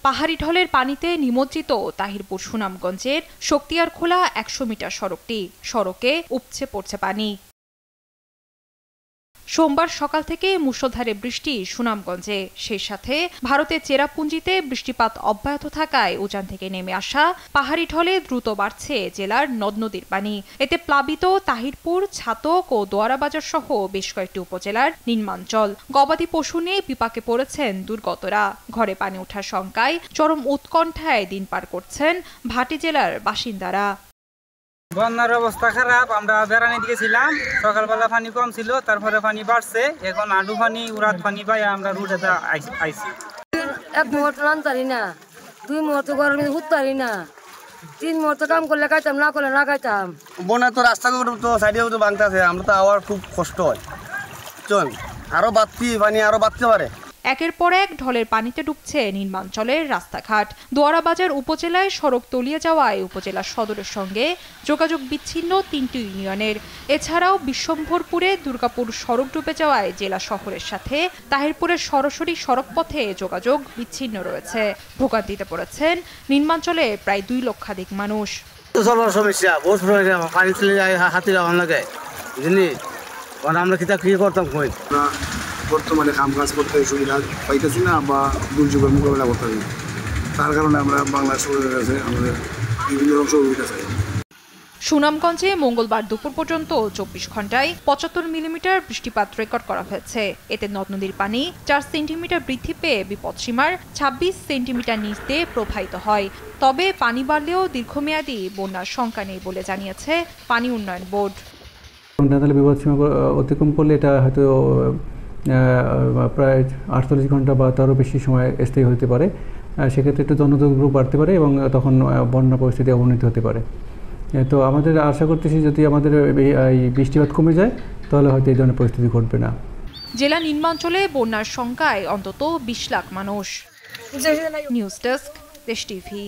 পাহাড়ি ঢলের পানিতে নিমজ্জিত তাহিরপুর সুনামগঞ্জের শক্তিয়ারখোলা ১০০ মিটার সড়কটি। সড়কে উপচে পড়ছে পানি। সোমবার সকাল থেকে মুষলধারে বৃষ্টি সুনামগঞ্জে, সেই সাথে ভারতের চেরাপুঞ্জিতে বৃষ্টিপাত অব্যাহত থাকায় উজান থেকে নেমে আসা পাহাড়ি ঢলে দ্রুত বাড়ছে জেলার নদ নদীর পানি। এতে প্লাবিত তাহিরপুর, ছাতক ও দোয়ারাবাজার সহ বেশ কয়েকটি উপজেলার নিম্নাঞ্চল। গবাদি পশু নিয়ে বিপাকে পড়েছেন দুর্গতরা। ঘরে পানি ওঠার শঙ্কায় চরম উৎকণ্ঠায় দিন পার করছেন ভাটি জেলার বাসিন্দারা। বন্যার অবস্থা খারাপ। আমরা বেড়ানি দিয়েছিলাম, সকালবেলা পানি কম ছিল, তারপরে পানি বাড়ছে, এখন আডু পানি উড়াত পানি পাই আমরা রুটে আইছি। এক মুহূর্ত নামতারি না, 2 মুহূর্ত গরমে উঠতারি না, 3 মুহূর্ত কাম করলে খাইতাম, না করলে না খাইতাম। বন্যা তো রাস্তাগুলো তো সাইডেও তো ভাঙতেছে, আমরা তো আবার খুব কষ্ট হয়। চল আরো পানি আরো বাড়তে পারে। একের পর এক ঢলের পানিতে ডুবছে নিম্নাঞ্চলের রাস্তাঘাট। দোয়ারাবাজার উপজেলায় সড়ক তলিয়ে যাওয়ায় উপজেলা সদরের সঙ্গে যোগাযোগ বিচ্ছিন্ন 3টি ইউনিয়নের। এছাড়াও বিশ্বম্ভরপুরে দুর্গাপুর সড়ক ডুবে যাওয়ায় জেলা শহরের সাথে তাহিরপুরের সরাসরি সড়ক পথে যোগাযোগ বিচ্ছিন্ন রয়েছে। ভোগান্তিতে পড়েছেন নিম্নাঞ্চলে প্রায় 2 লক্ষাধিক মানুষ। সমস্যা বহুত পানি চলে যায়, হাতিরা লাগে বুঝলি, আমরা কি করতাম কই বর্তমানে কাম কাজ করতে সুবিধা পাইতেছি না বা দুর্যোগের মোকাবেলা করতে পারি, তার কারণে আমরা বাংলা সরকারের কাছে আমাদের বিভিন্ন সহযোগিতা চাই। সুনামগঞ্জে মঙ্গলবার দুপুর পর্যন্ত 24 ঘন্টায় 75 মিলিমিটার বৃষ্টিপাত রেকর্ড করা হয়েছে। এতে নদ নদীর পানি 4 সেন্টিমিটার বৃদ্ধি পেয়ে বিপদসীমার 26 সেন্টিমিটার নিচ দিয়ে প্রবাহিত হয়। তবে পানি বাড়লেও দীর্ঘমেয়াদী বন্যার শঙ্কা নেই বলে জানিয়েছে পানি উন্নয়ন বোর্ড। বিপদসীমা অতিক্রম করলে এটা হয়তো প্রায় 48 ঘন্টা বা তারও বেশি সময় স্থায়ী হতে পারে। সেক্ষেত্রে একটু জনদুর্ভোগ বাড়তে পারে এবং তখন বন্যা পরিস্থিতি অবনতি হতে পারে। তো আমাদের আশা করতেছি যদি আমাদের এই বৃষ্টিপাত কমে যায় তাহলে হয়তো এই ধরনের পরিস্থিতি ঘটবে না। জেলা নিম্নাঞ্চলে বন্যার শঙ্কায় অন্তত 20 লাখ মানুষ। নিউজ ডেস্ক, দেশ টিভি।